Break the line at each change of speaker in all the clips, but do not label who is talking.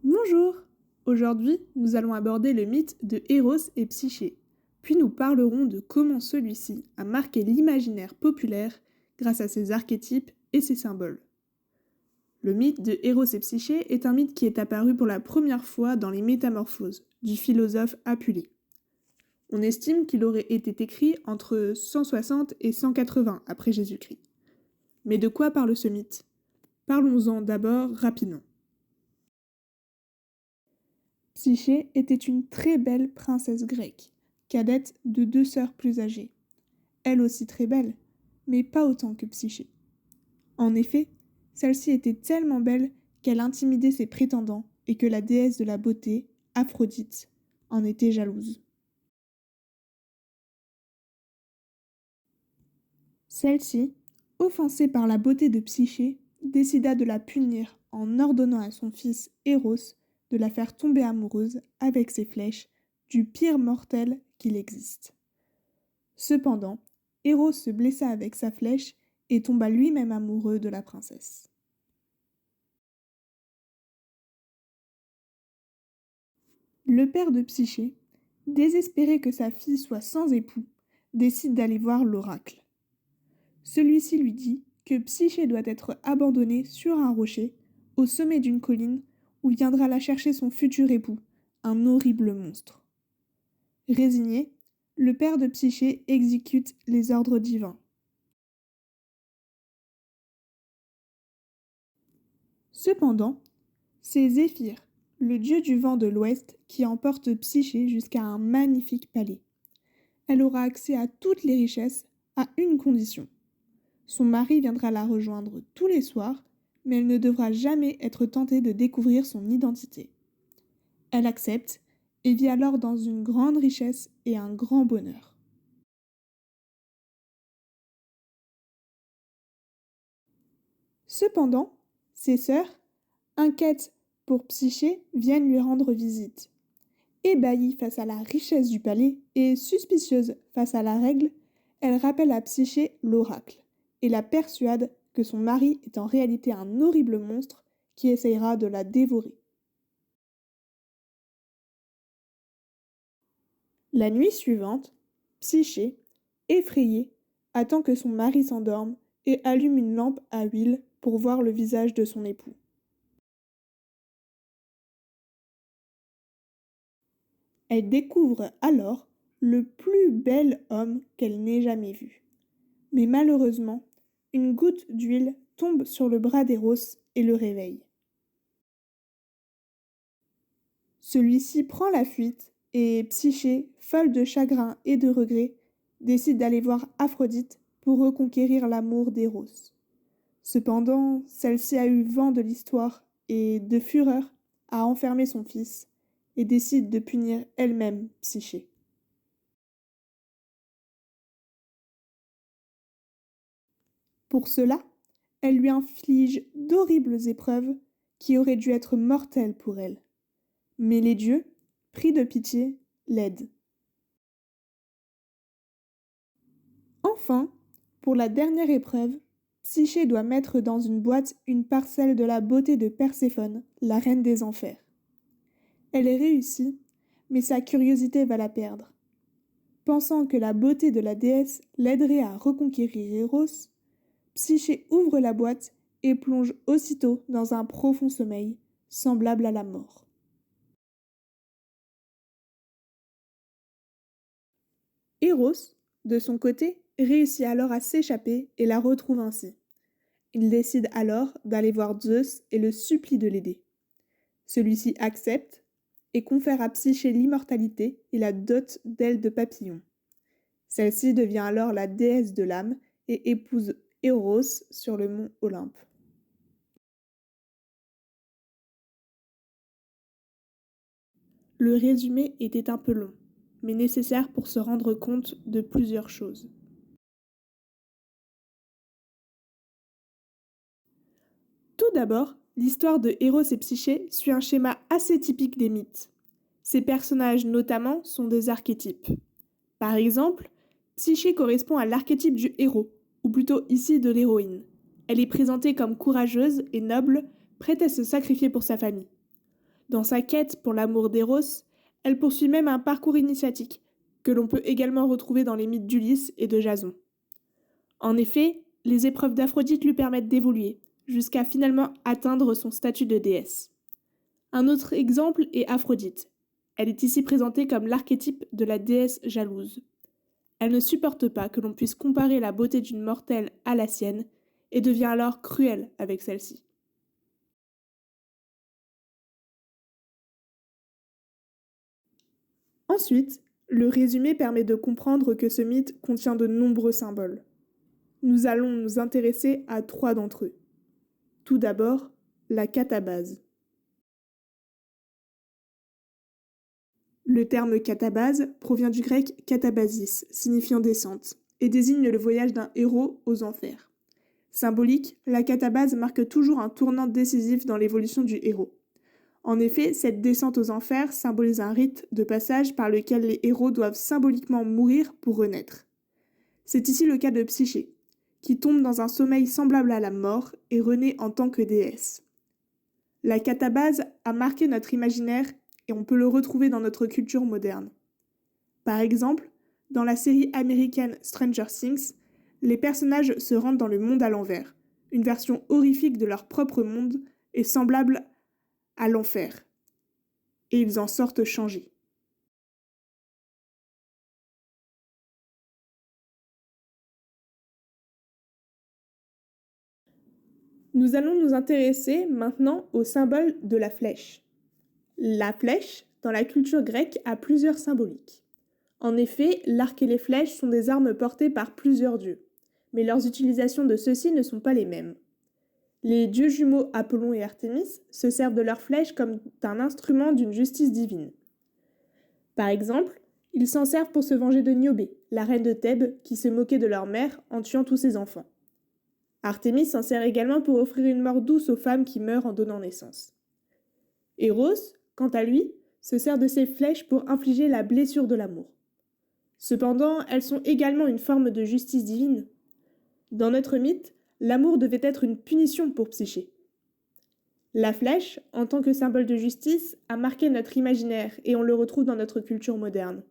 Bonjour! Aujourd'hui, nous allons aborder le mythe de Eros et Psyché, puis nous parlerons de comment celui-ci a marqué l'imaginaire populaire grâce à ses archétypes et ses symboles. Le mythe de Eros et Psyché est un mythe qui est apparu pour la première fois dans les Métamorphoses du philosophe Apulée. On estime qu'il aurait été écrit entre 160 et 180 après Jésus-Christ. Mais de quoi parle ce mythe? Parlons-en d'abord rapidement. Psyché était une très belle princesse grecque, cadette de deux sœurs plus âgées. Elle aussi très belle, mais pas autant que Psyché. En effet, celle-ci était tellement belle qu'elle intimidait ses prétendants et que la déesse de la beauté, Aphrodite, en était jalouse. Celle-ci, offensée par la beauté de Psyché, décida de la punir en ordonnant à son fils Eros de la faire tomber amoureuse avec ses flèches du pire mortel qu'il existe. Cependant, Eros se blessa avec sa flèche et tomba lui-même amoureux de la princesse. Le père de Psyché, désespéré que sa fille soit sans époux, décide d'aller voir l'oracle. Celui-ci lui dit que Psyché doit être abandonnée sur un rocher, au sommet d'une colline, où viendra la chercher son futur époux, un horrible monstre. Résigné, le père de Psyché exécute les ordres divins. Cependant, c'est Zéphyr, le dieu du vent de l'Ouest, qui emporte Psyché jusqu'à un magnifique palais. Elle aura accès à toutes les richesses, à une condition. Son mari viendra la rejoindre tous les soirs, mais elle ne devra jamais être tentée de découvrir son identité. Elle accepte et vit alors dans une grande richesse et un grand bonheur. Cependant, ses sœurs, inquiètes pour Psyché, viennent lui rendre visite. Ébahie face à la richesse du palais et suspicieuse face à la règle, elle rappelle à Psyché l'oracle et la persuade que son mari est en réalité un horrible monstre qui essayera de la dévorer. La nuit suivante, Psyché, effrayée, attend que son mari s'endorme et allume une lampe à huile pour voir le visage de son époux. Elle découvre alors le plus bel homme qu'elle n'ait jamais vu. Mais malheureusement, une goutte d'huile tombe sur le bras d'Eros et le réveille. Celui-ci prend la fuite et Psyché, folle de chagrin et de regret, décide d'aller voir Aphrodite pour reconquérir l'amour d'Eros. Cependant, celle-ci a eu vent de l'histoire et, de fureur, a enfermé son fils et décide de punir elle-même Psyché. Pour cela, elle lui inflige d'horribles épreuves qui auraient dû être mortelles pour elle. Mais les dieux, pris de pitié, l'aident. Enfin, pour la dernière épreuve, Psyché doit mettre dans une boîte une parcelle de la beauté de Perséphone, la reine des enfers. Elle réussit, mais sa curiosité va la perdre. Pensant que la beauté de la déesse l'aiderait à reconquérir Eros, Psyché ouvre la boîte et plonge aussitôt dans un profond sommeil, semblable à la mort. Eros, de son côté, réussit alors à s'échapper et la retrouve ainsi. Il décide alors d'aller voir Zeus et le supplie de l'aider. Celui-ci accepte et confère à Psyché l'immortalité et la dot d'ailes de papillon. Celle-ci devient alors la déesse de l'âme et épouse Eros sur le mont Olympe. Le résumé était un peu long, mais nécessaire pour se rendre compte de plusieurs choses. Tout d'abord, l'histoire de Eros et Psyché suit un schéma assez typique des mythes. Ces personnages notamment sont des archétypes. Par exemple, Psyché correspond à l'archétype du héros, ou plutôt ici de l'héroïne. Elle est présentée comme courageuse et noble, prête à se sacrifier pour sa famille. Dans sa quête pour l'amour d'Eros, elle poursuit même un parcours initiatique, que l'on peut également retrouver dans les mythes d'Ulysse et de Jason. En effet, les épreuves d'Aphrodite lui permettent d'évoluer, jusqu'à finalement atteindre son statut de déesse. Un autre exemple est Aphrodite. Elle est ici présentée comme l'archétype de la déesse jalouse. Elle ne supporte pas que l'on puisse comparer la beauté d'une mortelle à la sienne et devient alors cruelle avec celle-ci. Ensuite, le résumé permet de comprendre que ce mythe contient de nombreux symboles. Nous allons nous intéresser à 3 d'entre eux. Tout d'abord, la catabase. Le terme catabase provient du grec katabasis, signifiant descente, et désigne le voyage d'un héros aux enfers. Symbolique, la catabase marque toujours un tournant décisif dans l'évolution du héros. En effet, cette descente aux enfers symbolise un rite de passage par lequel les héros doivent symboliquement mourir pour renaître. C'est ici le cas de Psyché, qui tombe dans un sommeil semblable à la mort et renaît en tant que déesse. La catabase a marqué notre imaginaire et on peut le retrouver dans notre culture moderne. Par exemple, dans la série américaine Stranger Things, les personnages se rendent dans le monde à l'envers, une version horrifique de leur propre monde et semblable à l'enfer. Et ils en sortent changés. Nous allons nous intéresser maintenant au symbole de la flèche. La flèche, dans la culture grecque, a plusieurs symboliques. En effet, l'arc et les flèches sont des armes portées par plusieurs dieux, mais leurs utilisations de ceux-ci ne sont pas les mêmes. Les dieux jumeaux Apollon et Artémis se servent de leurs flèches comme d'un instrument d'une justice divine. Par exemple, ils s'en servent pour se venger de Niobé, la reine de Thèbes, qui se moquait de leur mère en tuant tous ses enfants. Artémis s'en sert également pour offrir une mort douce aux femmes qui meurent en donnant naissance. Eros, quant à lui, se sert de ses flèches pour infliger la blessure de l'amour. Cependant, elles sont également une forme de justice divine. Dans notre mythe, l'amour devait être une punition pour Psyché. La flèche, en tant que symbole de justice, a marqué notre imaginaire et on le retrouve dans notre culture moderne.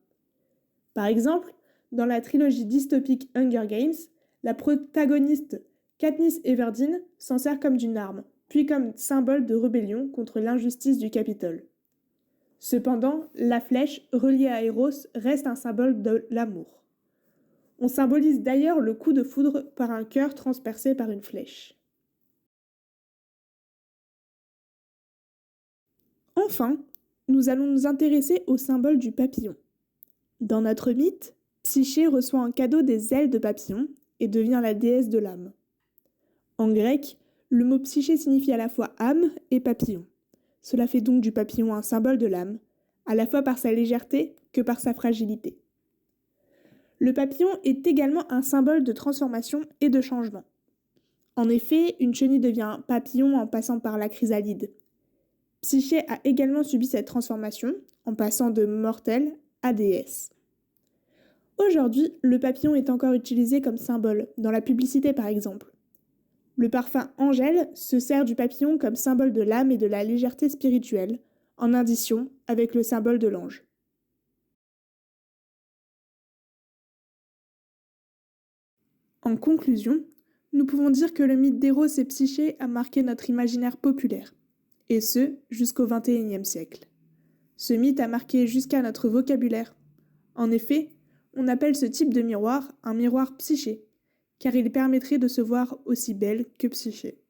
Par exemple, dans la trilogie dystopique Hunger Games, la protagoniste Katniss Everdeen s'en sert comme d'une arme, puis comme symbole de rébellion contre l'injustice du Capitole. Cependant, la flèche, reliée à Eros, reste un symbole de l'amour. On symbolise d'ailleurs le coup de foudre par un cœur transpercé par une flèche. Enfin, nous allons nous intéresser au symbole du papillon. Dans notre mythe, Psyché reçoit en cadeau des ailes de papillon et devient la déesse de l'âme. En grec, le mot psyché signifie à la fois âme et papillon. Cela fait donc du papillon un symbole de l'âme, à la fois par sa légèreté que par sa fragilité. Le papillon est également un symbole de transformation et de changement. En effet, une chenille devient papillon en passant par la chrysalide. Psyché a également subi cette transformation en passant de mortelle à déesse. Aujourd'hui, le papillon est encore utilisé comme symbole, dans la publicité par exemple. Le parfum Angèle se sert du papillon comme symbole de l'âme et de la légèreté spirituelle, en addition avec le symbole de l'ange. En conclusion, nous pouvons dire que le mythe d'Eros et Psyché a marqué notre imaginaire populaire, et ce, jusqu'au XXIe siècle. Ce mythe a marqué jusqu'à notre vocabulaire. En effet, on appelle ce type de miroir un miroir psyché, car il permettrait de se voir aussi belle que Psyché.